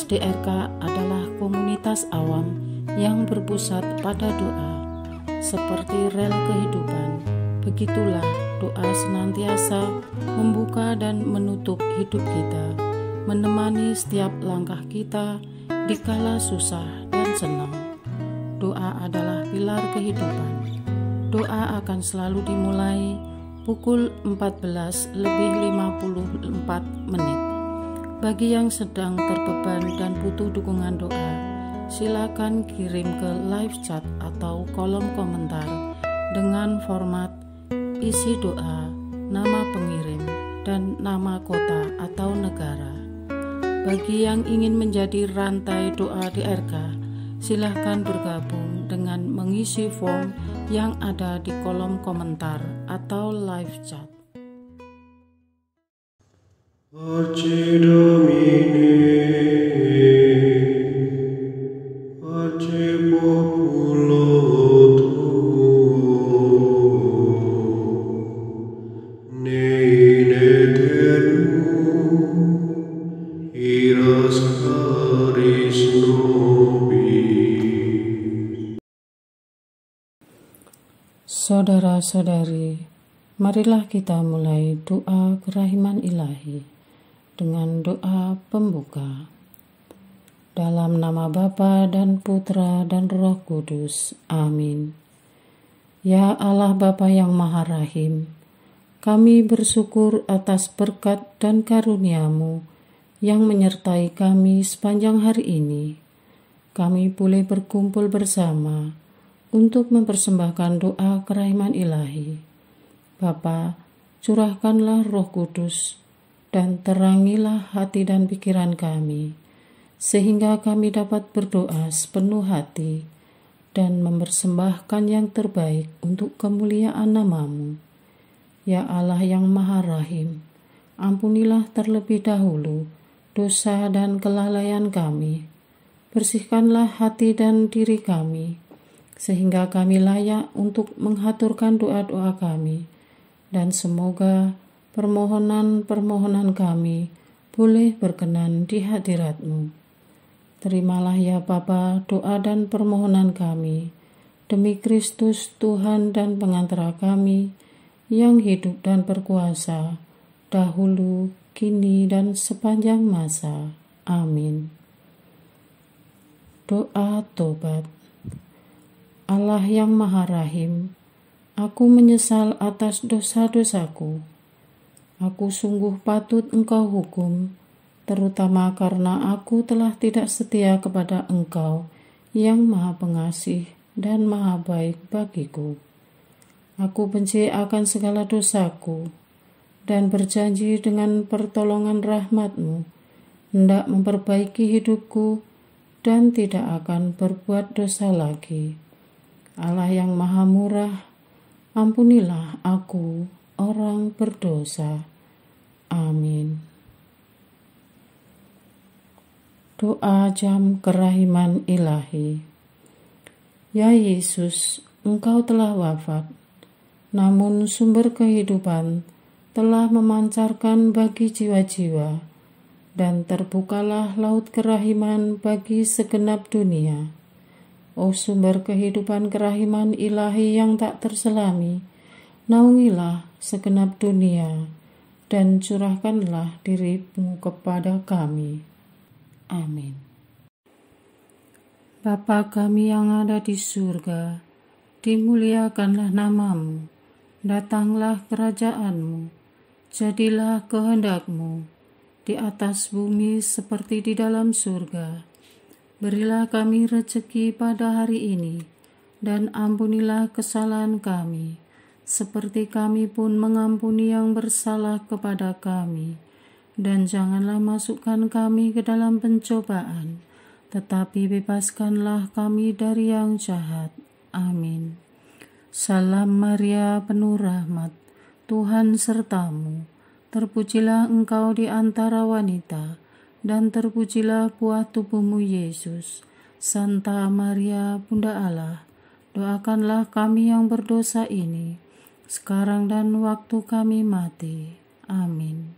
DRK adalah komunitas awam yang berpusat pada doa. Seperti rel kehidupan, begitulah doa senantiasa membuka dan menutup hidup kita, menemani setiap langkah kita di kala susah dan senang. Doa adalah pilar kehidupan. Doa akan selalu dimulai pukul 14:54. Bagi yang sedang terbeban dan butuh dukungan doa, silakan kirim ke live chat atau kolom komentar dengan format isi doa, nama pengirim, dan nama kota atau negara. Bagi yang ingin menjadi rantai doa DRK, silakan bergabung dengan mengisi form yang ada di kolom komentar atau live chat. Pace Domini, pace populo tuo, ne in aeternum, iras caris nobis. Saudara-saudari, marilah kita mulai doa kerahiman ilahi dengan doa pembuka. Dalam nama Bapa dan Putra dan Roh Kudus. Amin. Ya Allah Bapa yang Maha Rahim, kami bersyukur atas berkat dan karunia-Mu yang menyertai kami sepanjang hari ini. Kami boleh berkumpul bersama untuk mempersembahkan doa kerahiman ilahi. Bapa, curahkanlah Roh Kudus dan terangilah hati dan pikiran kami, sehingga kami dapat berdoa sepenuh hati dan mempersembahkan yang terbaik untuk kemuliaan nama-Mu. Ya Allah yang Maha Rahim, ampunilah terlebih dahulu dosa dan kelalaian kami. Bersihkanlah hati dan diri kami, sehingga kami layak untuk menghaturkan doa-doa kami, dan semoga permohonan-permohonan kami boleh berkenan di hadirat-Mu. Terimalah ya Bapa doa dan permohonan kami, demi Kristus Tuhan dan pengantara kami, yang hidup dan berkuasa, dahulu, kini, dan sepanjang masa. Amin. Doa tobat. Allah yang Maha Rahim, aku menyesal atas dosa-dosaku. Aku sungguh patut Engkau hukum, terutama karena aku telah tidak setia kepada Engkau yang Maha Pengasih dan Maha Baik bagiku. Aku benci akan segala dosaku dan berjanji dengan pertolongan rahmat-Mu hendak memperbaiki hidupku dan tidak akan berbuat dosa lagi. Allah yang Maha Murah, ampunilah aku, orang berdosa. Amin. Doa jam kerahiman ilahi. Ya Yesus, Engkau telah wafat, namun sumber kehidupan telah memancarkan bagi jiwa-jiwa, dan terbukalah laut kerahiman bagi segenap dunia. O sumber kehidupan kerahiman ilahi yang tak terselami, naungilah segenap dunia dan curahkanlah diri-Mu kepada kami. Amin. Bapa kami yang ada di surga, dimuliakanlah nama-Mu, datanglah kerajaan-Mu, jadilah kehendak-Mu di atas bumi seperti di dalam surga. Berilah kami rezeki pada hari ini, dan ampunilah kesalahan kami, seperti kami pun mengampuni yang bersalah kepada kami. Dan janganlah masukkan kami ke dalam pencobaan, tetapi bebaskanlah kami dari yang jahat. Amin. Salam Maria, penuh rahmat, Tuhan serta-Mu. Terpujilah Engkau di antara wanita, dan terpujilah buah tubuh-Mu Yesus. Santa Maria, Bunda Allah, doakanlah kami yang berdosa ini, sekarang dan waktu kami mati. Amin.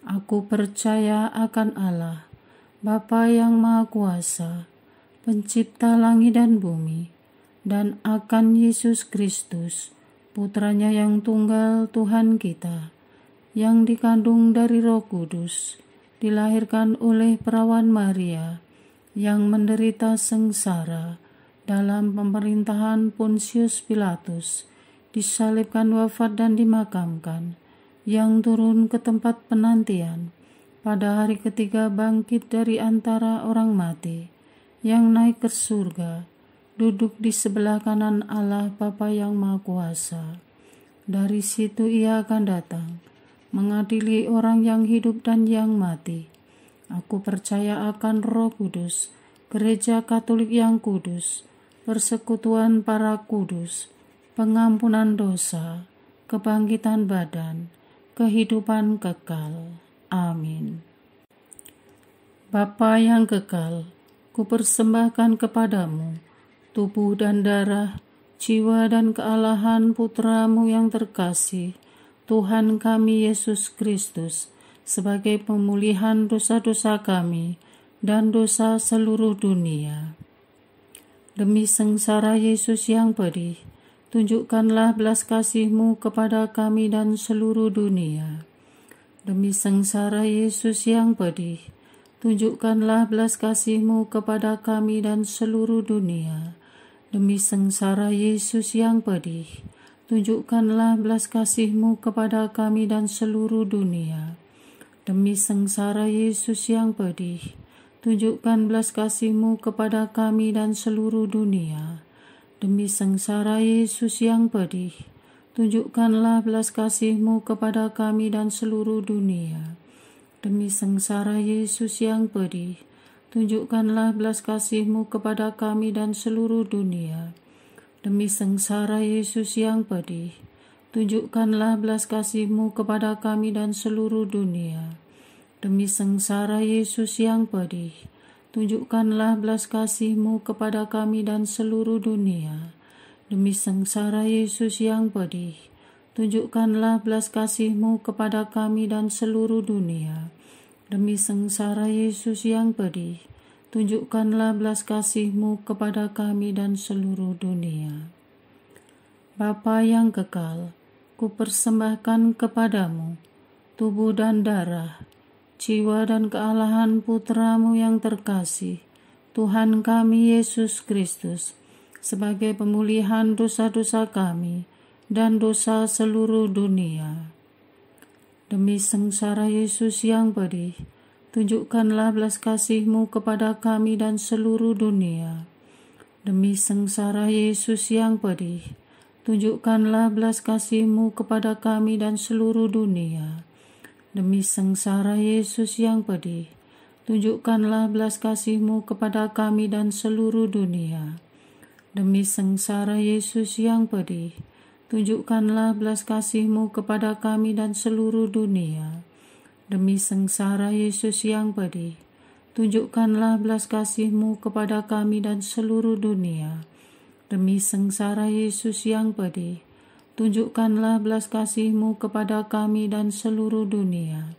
Aku percaya akan Allah, Bapa yang Maha Kuasa, Pencipta langit dan bumi, dan akan Yesus Kristus, Putranya yang tunggal Tuhan kita, yang dikandung dari Roh Kudus, dilahirkan oleh perawan Maria, yang menderita sengsara dalam pemerintahan Pontius Pilatus, disalibkan, wafat dan dimakamkan, yang turun ke tempat penantian, pada hari ketiga bangkit dari antara orang mati, yang naik ke surga, duduk di sebelah kanan Allah Bapa yang Maha Kuasa. Dari situ Ia akan datang, mengadili orang yang hidup dan yang mati. Aku percaya akan Roh Kudus, Gereja Katolik yang kudus, persekutuan para kudus, pengampunan dosa, kebangkitan badan, kehidupan kekal. Amin. Bapa yang kekal, kupersembahkan kepadamu tubuh dan darah, jiwa dan kealahan Putramu yang terkasih, Tuhan kami Yesus Kristus, sebagai pemulihan dosa-dosa kami dan dosa seluruh dunia. Demi sengsara Yesus yang pedih, tunjukkanlah belas kasih-Mu kepada kami dan seluruh dunia. Demi sengsara Yesus yang pedih, tunjukkanlah belas kasih-Mu kepada kami dan seluruh dunia. Demi sengsara Yesus yang pedih, tunjukkanlah belas kasih-Mu kepada kami dan seluruh dunia. Demi sengsara Yesus yang pedih, tunjukkan belas kasih-Mu kepada kami dan seluruh dunia. Demi sengsara Yesus yang pedih, tunjukkanlah belas kasih-Mu kepada kami dan seluruh dunia. Demi sengsara Yesus yang pedih, tunjukkanlah belas kasih-Mu kepada kami dan seluruh dunia. Demi sengsara Yesus yang pedih, tunjukkanlah belas kasih-Mu kepada kami dan seluruh dunia. Demi sengsara Yesus yang pedih, tunjukkanlah belas kasih-Mu kepada kami dan seluruh dunia. Demi sengsara Yesus yang pedih, tunjukkanlah belas kasih-Mu kepada kami dan seluruh dunia. Demi sengsara Yesus yang pedih, tunjukkanlah belas kasih-Mu kepada kami dan seluruh dunia. Bapa yang kekal, kupersembahkan kepadamu tubuh dan darah, jiwa dan kealahan Putramu yang terkasih, Tuhan kami Yesus Kristus, sebagai pemulihan dosa-dosa kami dan dosa seluruh dunia. Demi sengsara Yesus yang pedih, tunjukkanlah belas kasih-Mu kepada kami dan seluruh dunia. Demi sengsara Yesus yang pedih, tunjukkanlah belas kasih-Mu kepada kami dan seluruh dunia. Demi sengsara Yesus yang pedih, tunjukkanlah belas kasih-Mu kepada kami dan seluruh dunia. Demi sengsara Yesus yang pedih, tunjukkanlah belas kasih-Mu kepada kami dan seluruh dunia. Demi sengsara Yesus yang pedih, tunjukkanlah belas kasih-Mu kepada kami dan seluruh dunia. Demi sengsara Yesus yang pedih, tunjukkanlah belas kasih-Mu kepada kami dan seluruh dunia.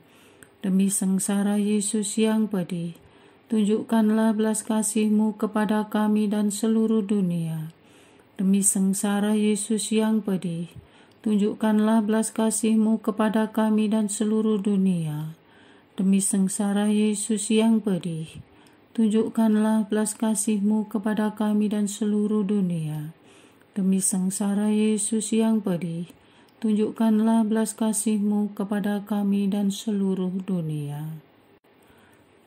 Demi sengsara Yesus yang pedih, tunjukkanlah belas kasih-Mu kepada kami dan seluruh dunia. Demi sengsara Yesus yang pedih, tunjukkanlah belas kasih-Mu kepada kami dan seluruh dunia. Demi sengsara Yesus yang pedih, tunjukkanlah belas kasih-Mu kepada kami dan seluruh dunia. Demi sengsara Yesus yang pedih, tunjukkanlah belas kasih-Mu kepada kami dan seluruh dunia.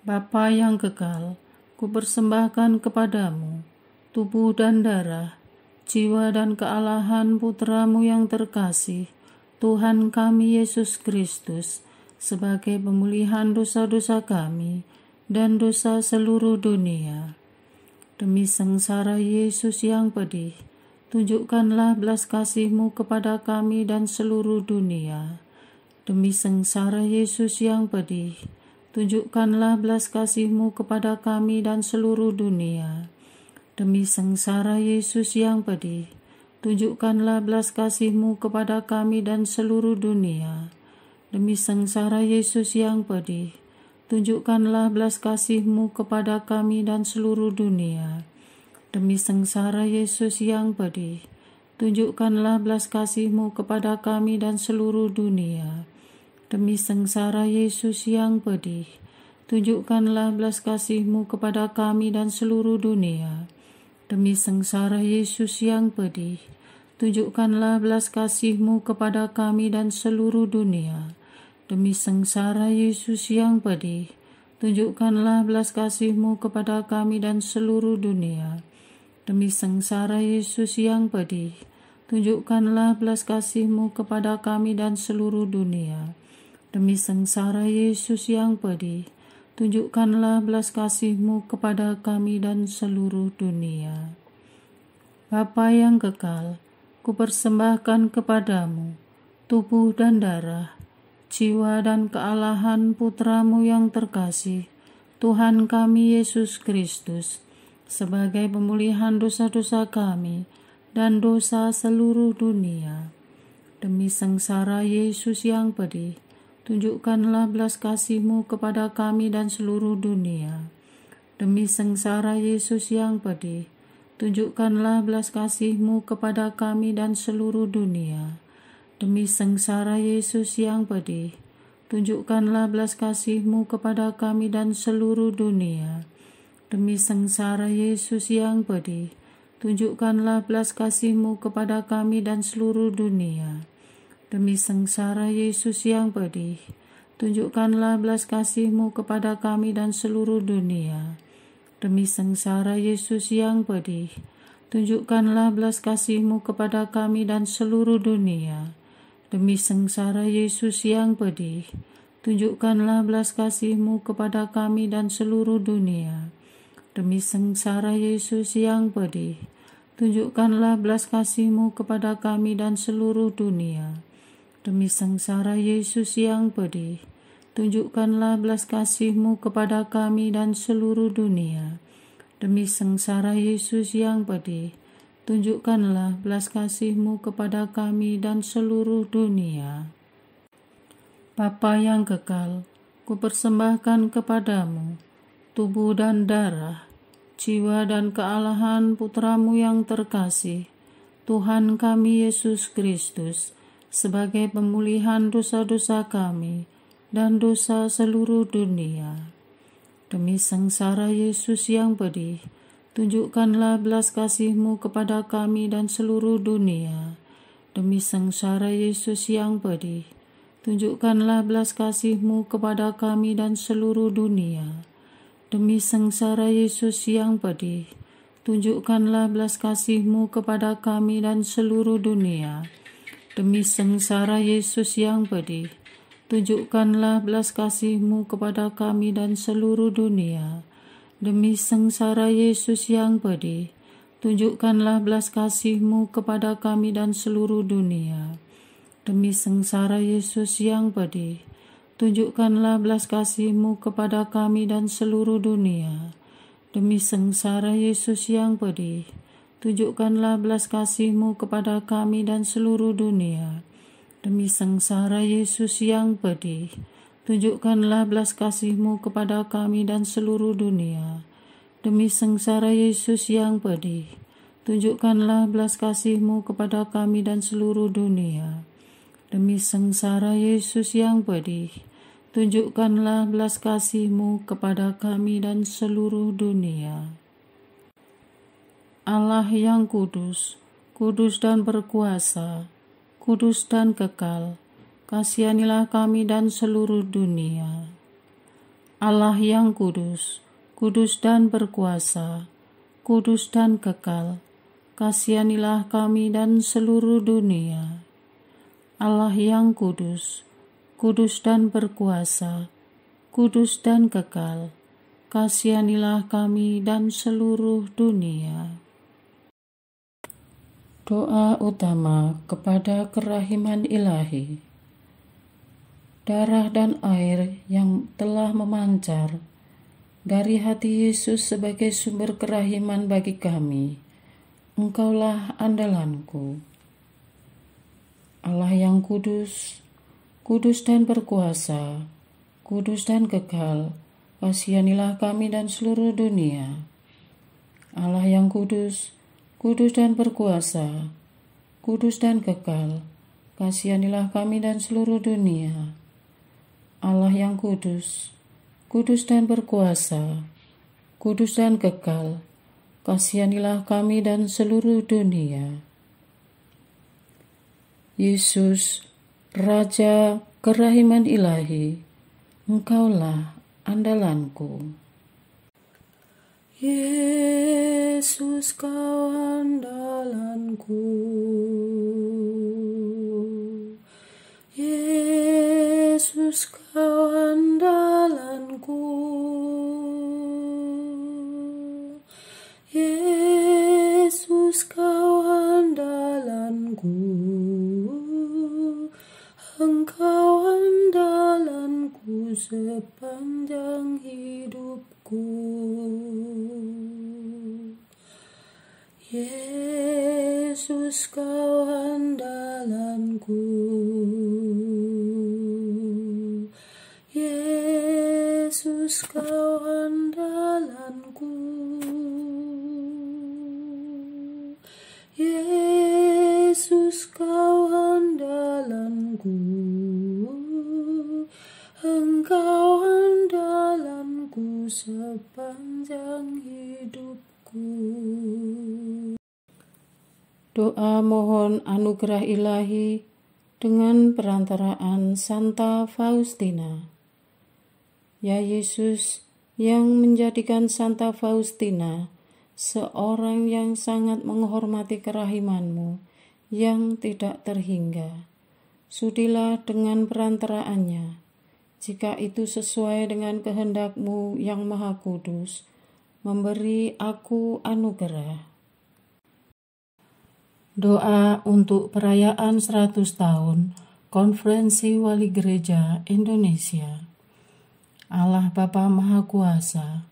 Bapa yang kekal, kupersembahkan kepadamu tubuh dan darah, jiwa dan kealahan Putramu yang terkasih, Tuhan kami Yesus Kristus, sebagai pemulihan dosa-dosa kami dan dosa seluruh dunia. Demi sengsara Yesus yang pedih, tunjukkanlah belas kasih-Mu kepada kami dan seluruh dunia. Demi sengsara Yesus yang pedih, tunjukkanlah belas kasih-Mu kepada kami dan seluruh dunia. Demi sengsara Yesus yang pedih, tunjukkanlah belas kasih-Mu kepada kami dan seluruh dunia. Demi sengsara Yesus yang pedih, tunjukkanlah belas kasih-Mu kepada kami dan seluruh dunia. Demi sengsara Yesus yang pedih, tunjukkanlah belas kasih-Mu kepada kami dan seluruh dunia. Demi sengsara Yesus yang pedih, tunjukkanlah belas kasih-Mu kepada kami dan seluruh dunia. Demi sengsara Yesus yang pedih, tunjukkanlah belas kasih-Mu kepada kami dan seluruh dunia. Demi sengsara Yesus yang pedih, tunjukkanlah belas kasih-Mu kepada kami dan seluruh dunia. Demi sengsara Yesus yang pedih, tunjukkanlah belas kasih-Mu kepada kami dan seluruh dunia. Demi sengsara Yesus yang pedih, tunjukkanlah belas kasih-Mu kepada kami dan seluruh dunia. Bapa yang kekal, kupersembahkan kepadamu tubuh dan darah, jiwa dan kealahan Putra-Mu yang terkasih, Tuhan kami Yesus Kristus, sebagai pemulihan dosa-dosa kami dan dosa seluruh dunia. Demi sengsara Yesus yang pedih, tunjukkanlah belas kasih-Mu kepada kami dan seluruh dunia. Demi sengsara Yesus yang pedih, tunjukkanlah belas kasih-Mu kepada kami dan seluruh dunia. Demi sengsara Yesus yang pedih, tunjukkanlah belas kasih-Mu kepada kami dan seluruh dunia. Demi sengsara Yesus yang pedih, tunjukkanlah belas kasih-Mu kepada kami dan seluruh dunia. Demi sengsara Yesus yang pedih, tunjukkanlah belas kasih-Mu kepada kami dan seluruh dunia. Demi sengsara Yesus yang pedih, tunjukkanlah belas kasih-Mu kepada kami dan seluruh dunia. Demi sengsara Yesus yang pedih, tunjukkanlah belas kasih-Mu kepada kami dan seluruh dunia. Demi sengsara Yesus yang pedih, tunjukkanlah belas kasih-Mu kepada kami dan seluruh dunia. Demi sengsara Yesus yang pedih, tunjukkanlah belas kasih-Mu kepada kami dan seluruh dunia. Demi sengsara Yesus yang pedih, tunjukkanlah belas kasih-Mu kepada kami dan seluruh dunia. Bapa yang kekal, kupersembahkan kepadamu tubuh dan darah, jiwa dan kealahan Putra-Mu yang terkasih, Tuhan kami Yesus Kristus, sebagai pemulihan dosa-dosa kami dan dosa seluruh dunia. Demi sengsara Yesus yang pedih, tunjukkanlah belas kasih-Mu kepada kami dan seluruh dunia. Demi sengsara Yesus yang pedih, tunjukkanlah belas kasih-Mu kepada kami dan seluruh dunia. Demi sengsara Yesus yang pedih, tunjukkanlah belas kasih-Mu kepada kami dan seluruh dunia. Demi sengsara Yesus yang pedih, tunjukkanlah belas kasih-Mu kepada kami dan seluruh dunia. Demi sengsara Yesus yang pedih, tunjukkanlah belas kasih-Mu kepada kami dan seluruh dunia. Demi sengsara Yesus yang pedih, tunjukkanlah belas kasih-Mu kepada kami dan seluruh dunia. Demi sengsara Yesus yang pedih, tunjukkanlah belas kasih-Mu kepada kami dan seluruh dunia. Demi sengsara Yesus yang pedih, tunjukkanlah belas kasih-Mu kepada kami dan seluruh dunia. Demi sengsara Yesus yang pedih, tunjukkanlah belas kasih-Mu kepada kami dan seluruh dunia. Demi sengsara Yesus yang pedih, tunjukkanlah belas kasih-Mu kepada kami dan seluruh dunia. Allah yang kudus, kudus dan berkuasa, kudus dan kekal, kasihanilah kami dan seluruh dunia. Allah yang kudus, kudus dan berkuasa, kudus dan kekal, kasihanilah kami dan seluruh dunia. Allah yang kudus, kudus dan berkuasa, kudus dan kekal, kasihanilah kami dan seluruh dunia. Doa utama kepada kerahiman ilahi. Darah dan air yang telah memancar dari hati Yesus sebagai sumber kerahiman bagi kami, Engkaulah andalanku. Allah yang kudus, kudus dan berkuasa, kudus dan kekal, kasihanilah kami dan seluruh dunia. Allah yang kudus, kudus dan berkuasa, kudus dan kekal, kasihanilah kami dan seluruh dunia. Allah yang kudus, kudus dan berkuasa, kudus dan kekal, kasihanilah kami dan seluruh dunia. Yesus, Raja kerahiman ilahi, Engkaulah andalanku. Yesus, Kau andalanku. Yesus, Kau andalanku. Yesus, Kau andalanku. Engkau andalanku sepanjang hidupku. Yesus, Kau andalanku. Yesus, Kau andalanku. Yesus, Kau andalanku. Engkau andalanku sepanjang hidupku. Doa mohon anugerah ilahi dengan perantaraan Santa Faustina. Ya Yesus, yang menjadikan Santa Faustina seorang yang sangat menghormati kerahiman-Mu yang tidak terhingga, sudilah dengan perantaraannya, jika itu sesuai dengan kehendak-Mu yang maha kudus, memberi aku anugerah. Doa untuk perayaan 100 tahun Konferensi Wali Gereja Indonesia. Allah Bapa Maha Kuasa,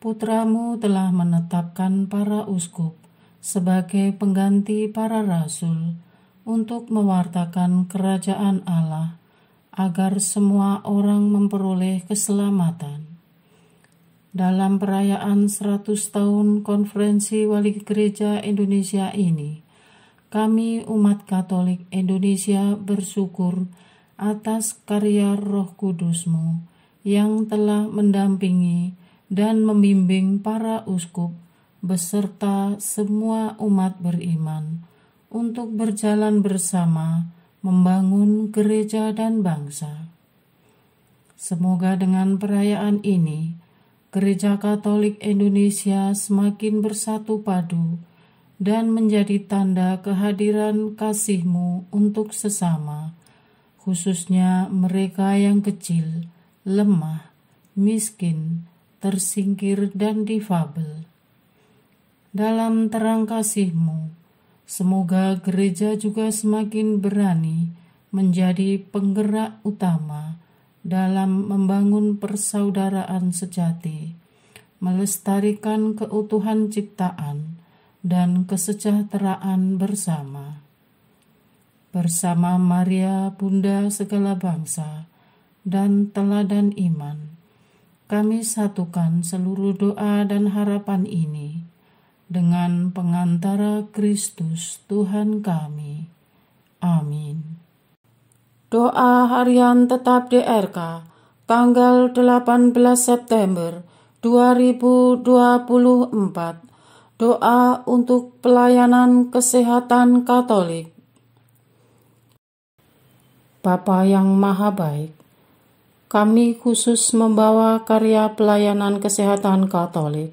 Putra-Mu telah menetapkan para uskup sebagai pengganti para rasul untuk mewartakan kerajaan Allah, agar semua orang memperoleh keselamatan. Dalam perayaan 100 tahun Konferensi Wali Gereja Indonesia ini, kami umat Katolik Indonesia bersyukur atas karya Roh Kudus-Mu yang telah mendampingi dan membimbing para uskup beserta semua umat beriman untuk berjalan bersama membangun gereja dan bangsa. Semoga dengan perayaan ini, Gereja Katolik Indonesia semakin bersatu padu dan menjadi tanda kehadiran kasih-Mu untuk sesama, khususnya mereka yang kecil, lemah, miskin, tersingkir, dan difabel. Dalam terang kasih-Mu, semoga gereja juga semakin berani menjadi penggerak utama dalam membangun persaudaraan sejati, melestarikan keutuhan ciptaan, dan kesejahteraan bersama. Bersama Maria, Bunda segala bangsa, dan teladan iman, kami satukan seluruh doa dan harapan ini dengan pengantara Kristus Tuhan kami. Amin. Doa harian tetap DRK, tanggal 18 September 2024. Doa untuk pelayanan kesehatan Katolik. Bapa yang Maha Baik, kami khusus membawa karya pelayanan kesehatan Katolik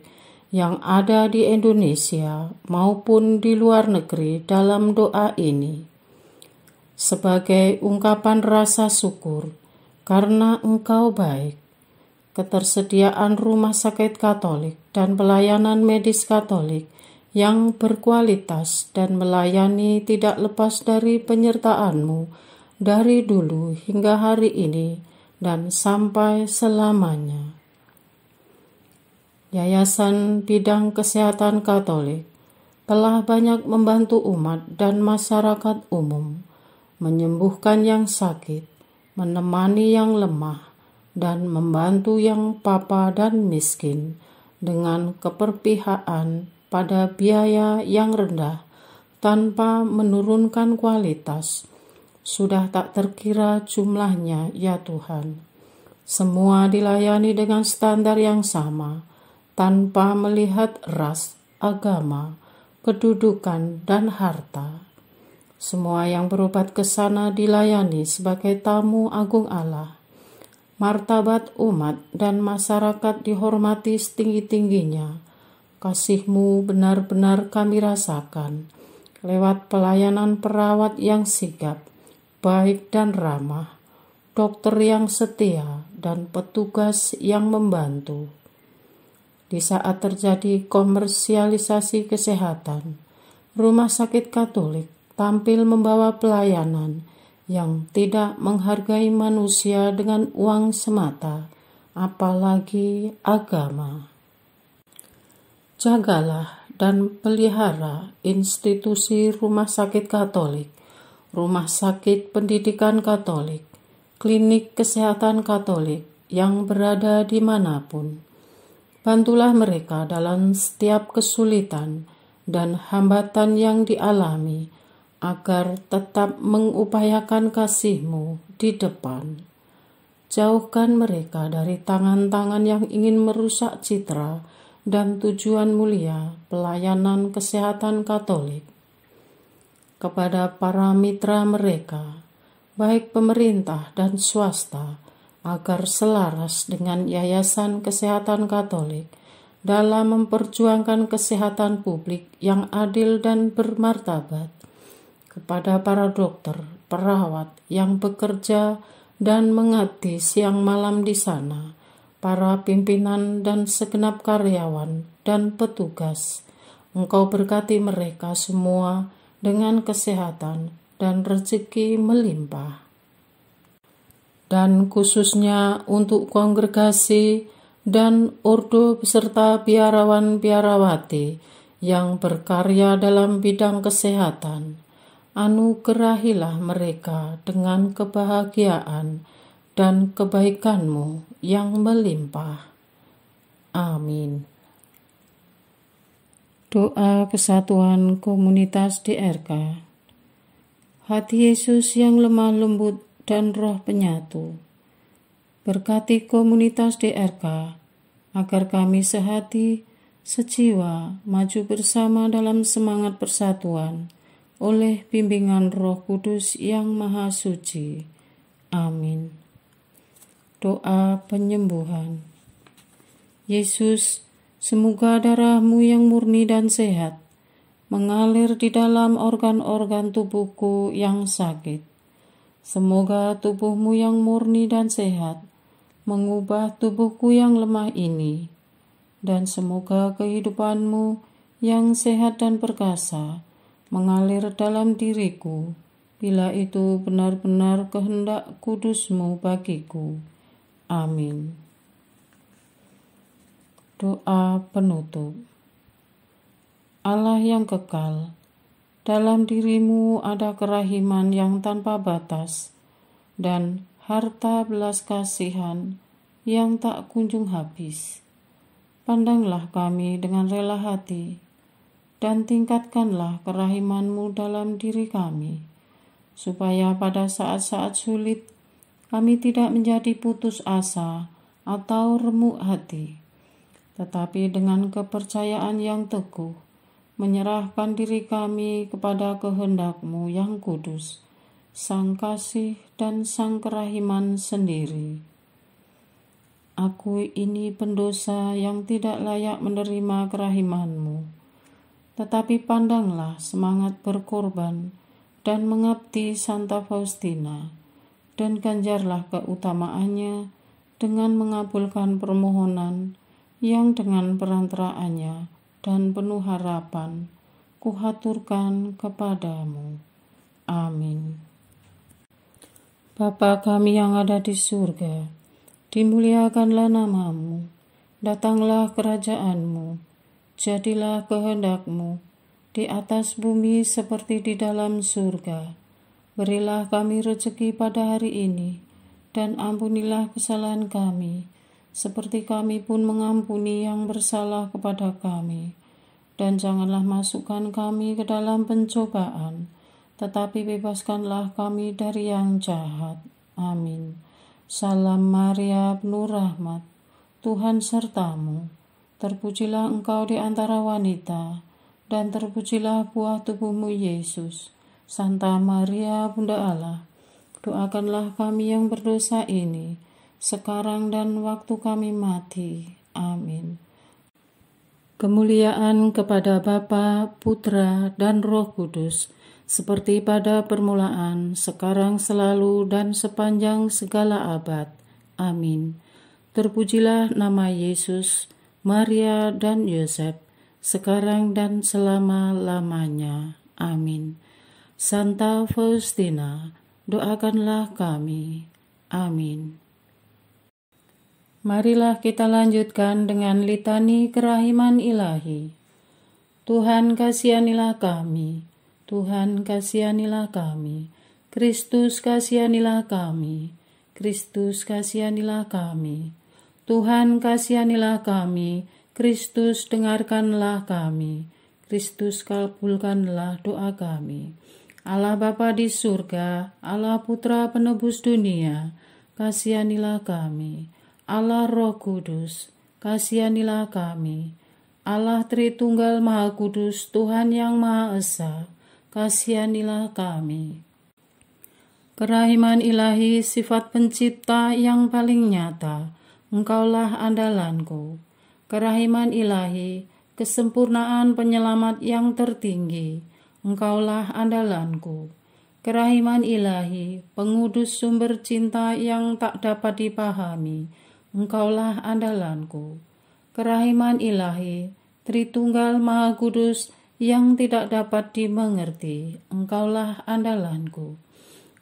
yang ada di Indonesia maupun di luar negeri dalam doa ini, sebagai ungkapan rasa syukur karena Engkau baik. Ketersediaan rumah sakit Katolik dan pelayanan medis Katolik yang berkualitas dan melayani tidak lepas dari penyertaan-Mu dari dulu hingga hari ini dan sampai selamanya. Yayasan Bidang Kesehatan Katolik telah banyak membantu umat dan masyarakat umum, menyembuhkan yang sakit, menemani yang lemah, dan membantu yang papa dan miskin dengan keperpihakan pada biaya yang rendah tanpa menurunkan kualitas. Sudah tak terkira jumlahnya, ya Tuhan. Semua dilayani dengan standar yang sama, tanpa melihat ras, agama, kedudukan, dan harta. Semua yang berobat ke sana dilayani sebagai tamu agung Allah. Martabat umat dan masyarakat dihormati setinggi-tingginya. Kasih-Mu benar-benar kami rasakan lewat pelayanan perawat yang sigap, baik dan ramah, dokter yang setia, dan petugas yang membantu. Di saat terjadi komersialisasi kesehatan, Rumah Sakit Katolik tampil membawa pelayanan yang tidak menghargai manusia dengan uang semata, apalagi agama. Jagalah dan pelihara institusi Rumah Sakit Katolik, Rumah Sakit Pendidikan Katolik, Klinik Kesehatan Katolik yang berada dimanapun. Bantulah mereka dalam setiap kesulitan dan hambatan yang dialami, agar tetap mengupayakan kasih-Mu di depan. Jauhkan mereka dari tangan-tangan yang ingin merusak citra dan tujuan mulia pelayanan kesehatan Katolik. Kepada para mitra mereka, baik pemerintah dan swasta, agar selaras dengan Yayasan Kesehatan Katolik dalam memperjuangkan kesehatan publik yang adil dan bermartabat. Kepada para dokter, perawat yang bekerja dan mengabdi siang malam di sana, para pimpinan dan segenap karyawan dan petugas, Engkau berkati mereka semua dengan kesehatan dan rezeki melimpah. Dan khususnya untuk kongregasi dan ordo beserta biarawan-biarawati yang berkarya dalam bidang kesehatan, anugerahilah mereka dengan kebahagiaan dan kebaikan-Mu yang melimpah. Amin. Doa kesatuan komunitas DRK. Hati Yesus yang lemah lembut dan roh penyatu, berkati komunitas DRK agar kami sehati, sejiwa, maju bersama dalam semangat persatuan oleh bimbingan Roh Kudus yang Maha Suci. Amin. Doa penyembuhan. Yesus, semoga darah-Mu yang murni dan sehat mengalir di dalam organ-organ tubuhku yang sakit. Semoga tubuh-Mu yang murni dan sehat mengubah tubuhku yang lemah ini, dan semoga kehidupan-Mu yang sehat dan perkasa mengalir dalam diriku, bila itu benar-benar kehendak kudus-Mu bagiku. Amin. Doa penutup. Allah yang kekal, dalam diri-Mu ada kerahiman yang tanpa batas, dan harta belas kasihan yang tak kunjung habis. Pandanglah kami dengan rela hati, dan tingkatkanlah kerahiman-Mu dalam diri kami, supaya pada saat-saat sulit kami tidak menjadi putus asa atau remuk hati, tetapi dengan kepercayaan yang teguh menyerahkan diri kami kepada kehendak-Mu yang kudus, Sang Kasih dan Sang Kerahiman sendiri. Aku ini pendosa yang tidak layak menerima kerahiman-Mu, tetapi pandanglah semangat berkorban dan mengabdi Santa Faustina, dan ganjarlah keutamaannya dengan mengabulkan permohonan yang dengan perantaraannya dan penuh harapan kuhaturkan kepadamu. Amin. Bapa kami yang ada di surga, dimuliakanlah nama-Mu, datanglah kerajaan-Mu, jadilah kehendak-Mu di atas bumi seperti di dalam surga. Berilah kami rezeki pada hari ini, dan ampunilah kesalahan kami, seperti kami pun mengampuni yang bersalah kepada kami. Dan janganlah masukkan kami ke dalam pencobaan, tetapi bebaskanlah kami dari yang jahat. Amin. Salam Maria, penuh rahmat, Tuhan sertamu. Terpujilah engkau di antara wanita, dan terpujilah buah tubuhmu Yesus. Santa Maria, Bunda Allah, doakanlah kami yang berdosa ini, sekarang dan waktu kami mati. Amin. Kemuliaan kepada Bapa, Putra, dan Roh Kudus, seperti pada permulaan, sekarang, selalu, dan sepanjang segala abad. Amin. Terpujilah nama Yesus, Maria, dan Yosef, sekarang dan selama-lamanya. Amin. Santa Faustina, doakanlah kami. Amin. Marilah kita lanjutkan dengan litani kerahiman ilahi. Tuhan kasihanilah kami, Tuhan kasihanilah kami, Kristus kasihanilah kami, Kristus kasihanilah kami, Tuhan kasihanilah kami, Kristus dengarkanlah kami, Kristus kabulkanlah doa kami. Allah Bapa di surga, Allah Putra penebus dunia, kasihanilah kami. Allah Roh Kudus, kasihanilah kami. Allah Tritunggal Maha Kudus, Tuhan yang Maha Esa, kasihanilah kami. Kerahiman ilahi, sifat pencipta yang paling nyata, Engkaulah andalanku. Kerahiman ilahi, kesempurnaan penyelamat yang tertinggi, Engkaulah andalanku. Kerahiman ilahi, pengudus sumber cinta yang tak dapat dipahami, Engkaulah andalanku. Kerahiman ilahi, Tritunggal Maha Kudus yang tidak dapat dimengerti, Engkaulah andalanku.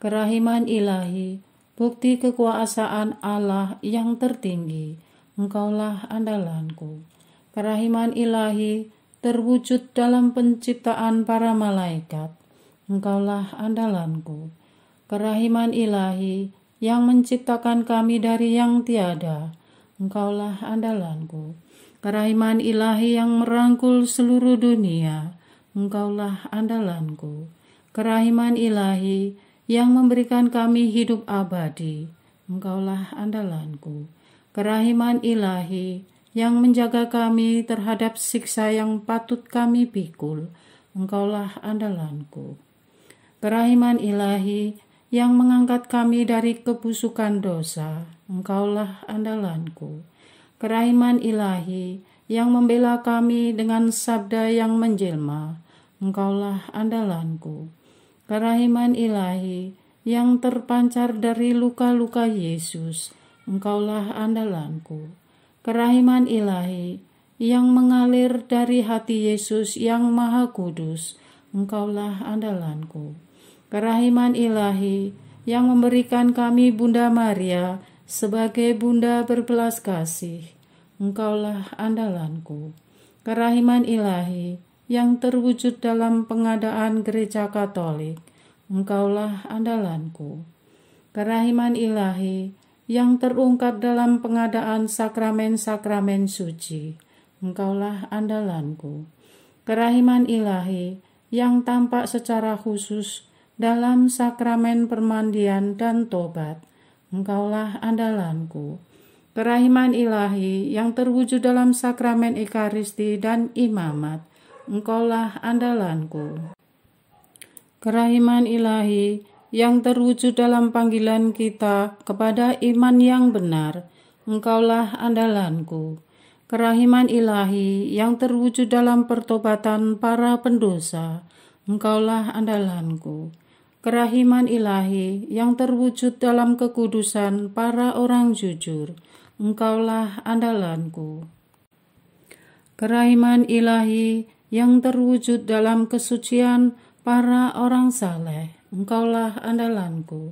Kerahiman ilahi, bukti kekuasaan Allah yang tertinggi, Engkaulah andalanku. Kerahiman ilahi, terwujud dalam penciptaan para malaikat, Engkaulah andalanku. Kerahiman ilahi, yang menciptakan kami dari yang tiada, Engkaulah andalanku. Kerahiman ilahi yang merangkul seluruh dunia, Engkaulah andalanku. Kerahiman ilahi yang memberikan kami hidup abadi, Engkaulah andalanku. Kerahiman ilahi yang menjaga kami terhadap siksa yang patut kami pikul, Engkaulah andalanku. Kerahiman ilahi yang mengangkat kami dari kebusukan dosa, Engkaulah andalanku. Kerahiman ilahi yang membela kami dengan sabda yang menjelma, Engkaulah andalanku. Kerahiman ilahi yang terpancar dari luka-luka Yesus, Engkaulah andalanku. Kerahiman ilahi yang mengalir dari hati Yesus yang Maha Kudus, Engkaulah andalanku. Kerahiman ilahi yang memberikan kami Bunda Maria sebagai Bunda berbelas kasih, Engkaulah andalanku. Kerahiman ilahi yang terwujud dalam pengadaan Gereja Katolik, Engkaulah andalanku. Kerahiman ilahi yang terungkap dalam pengadaan sakramen-sakramen suci, Engkaulah andalanku. Kerahiman ilahi yang tampak secara khusus dalam sakramen permandian dan tobat, Engkaulah andalanku. Kerahiman ilahi yang terwujud dalam sakramen Ekaristi dan imamat, Engkaulah andalanku. Kerahiman ilahi yang terwujud dalam panggilan kita kepada iman yang benar, Engkaulah andalanku. Kerahiman ilahi yang terwujud dalam pertobatan para pendosa, Engkaulah andalanku. Kerahiman ilahi yang terwujud dalam kekudusan para orang jujur, Engkaulah andalanku. Kerahiman ilahi yang terwujud dalam kesucian para orang saleh, Engkaulah andalanku.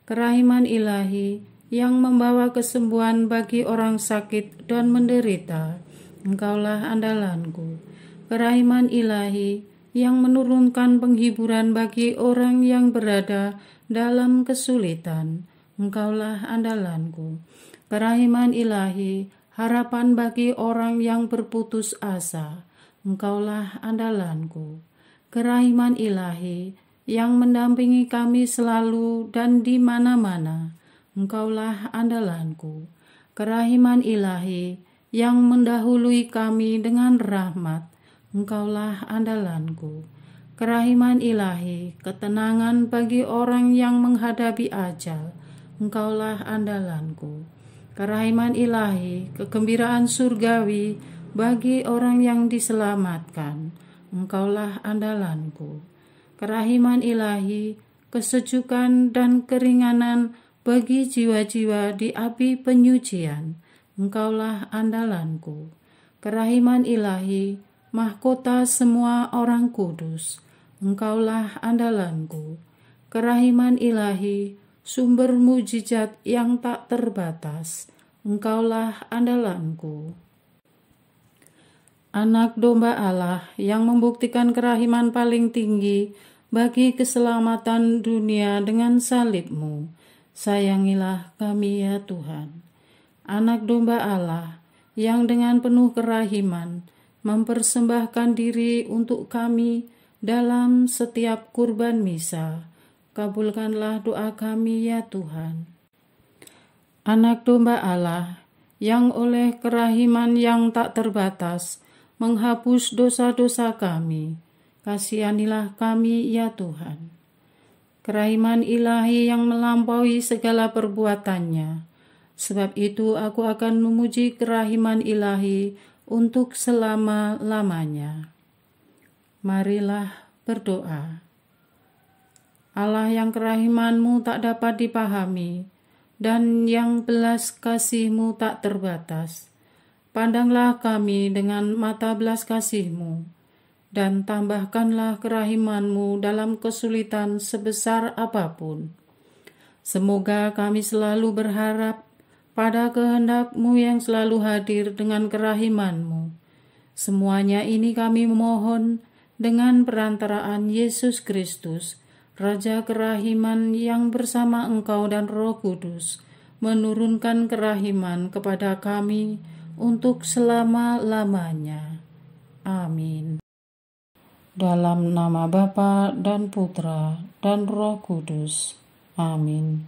Kerahiman ilahi yang membawa kesembuhan bagi orang sakit dan menderita, Engkaulah andalanku. Kerahiman ilahi yang menurunkan penghiburan bagi orang yang berada dalam kesulitan, Engkaulah andalanku. Kerahiman ilahi, harapan bagi orang yang berputus asa, Engkaulah andalanku. Kerahiman ilahi, yang mendampingi kami selalu dan di mana-mana, Engkaulah andalanku. Kerahiman ilahi, yang mendahului kami dengan rahmat, Engkaulah andalanku. Kerahiman ilahi, ketenangan bagi orang yang menghadapi ajal, Engkaulah andalanku. Kerahiman ilahi, kegembiraan surgawi bagi orang yang diselamatkan, Engkaulah andalanku. Kerahiman ilahi, kesejukan dan keringanan bagi jiwa-jiwa di api penyucian, Engkaulah andalanku. Kerahiman ilahi, mahkota semua orang kudus, Engkaulah andalanku. Kerahiman ilahi, sumber mujizat yang tak terbatas, Engkaulah andalanku. Anak domba Allah yang membuktikan kerahiman paling tinggi bagi keselamatan dunia dengan salib-Mu, sayangilah kami ya Tuhan. Anak domba Allah yang dengan penuh kerahiman mempersembahkan diri untuk kami dalam setiap kurban misa, kabulkanlah doa kami ya Tuhan. Anak domba Allah yang oleh kerahiman yang tak terbatas menghapus dosa-dosa kami, kasihanilah kami ya Tuhan. Kerahiman ilahi yang melampaui segala perbuatannya, sebab itu aku akan memuji kerahiman ilahi untuk selama-lamanya. Marilah berdoa. Allah yang kerahiman-Mu tak dapat dipahami, dan yang belas kasih-Mu tak terbatas, pandanglah kami dengan mata belas kasih-Mu, dan tambahkanlah kerahiman-Mu dalam kesulitan sebesar apapun. Semoga kami selalu berharap pada kehendak-Mu yang selalu hadir dengan kerahiman-Mu. Semuanya ini kami memohon dengan perantaraan Yesus Kristus, Raja kerahiman yang bersama Engkau dan Roh Kudus, menurunkan kerahiman kepada kami untuk selama-lamanya. Amin. Dalam nama Bapa dan Putra dan Roh Kudus. Amin.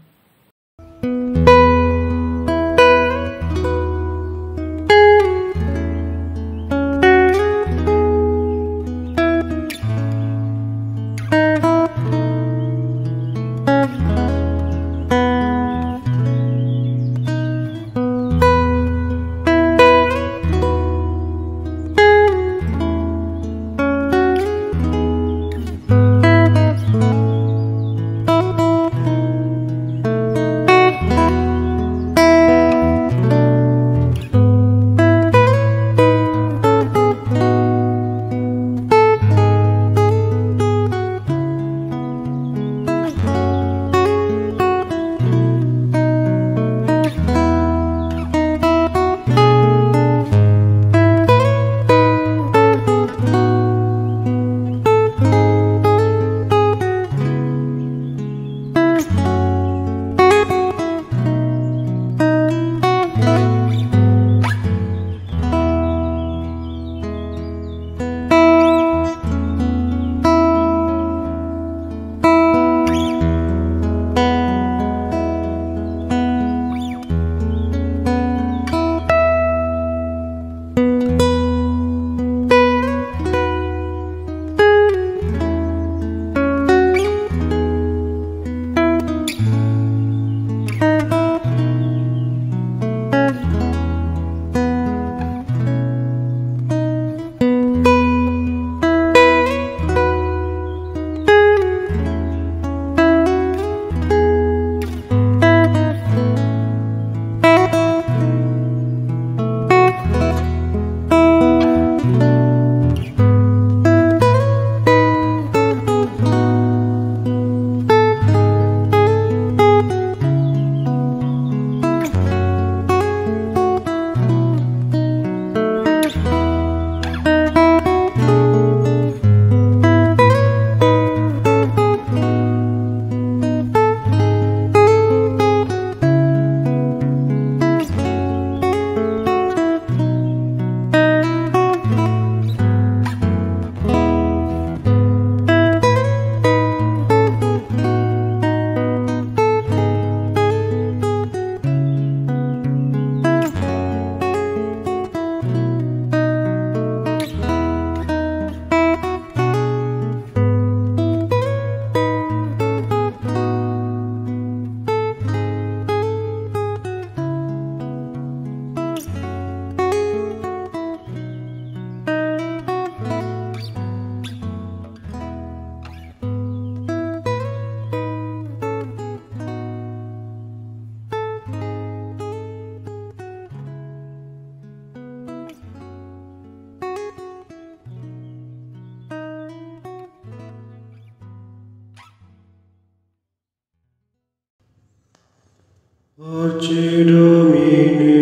Parce Domine,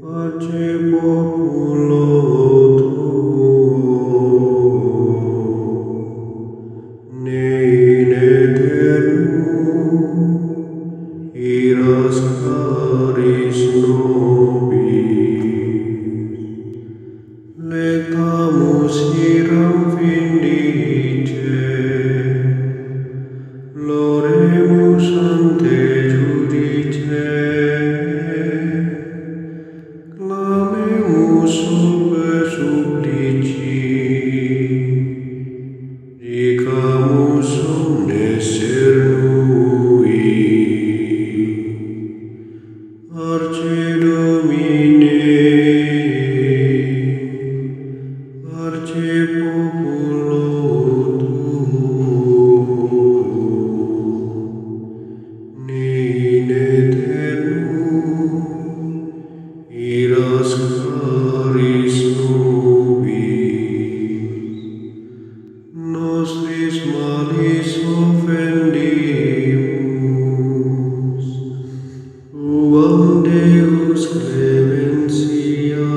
parce populo tuo, ne in aeternum iras caris nobis. Lectamus hiram vindice, loremus ante judice, clamemus sube supplici, dicamus omnes cernui. Parce Domine, parce populo tuo, ne in aeternum iras caris nobis. Nostris malis offendimus, uam Deus clementia,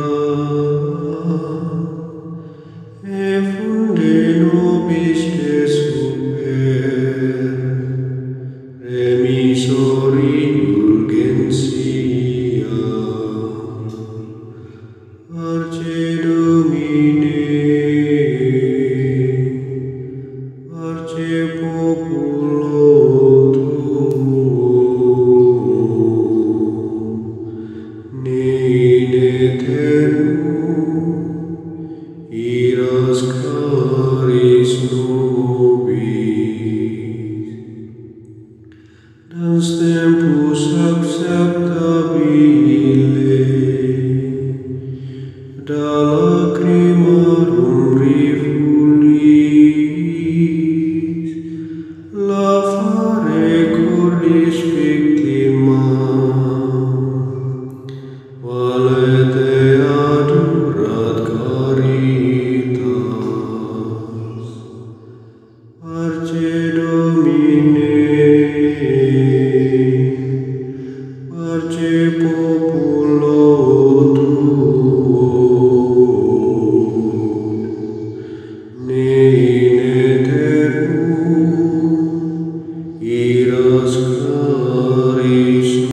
e funde nobis te super, remisor indulgentia. Parce Domine, parce populo tuo, ne in aeternum iras caris nobis. Dans tempus acceptabile, da lacrimarum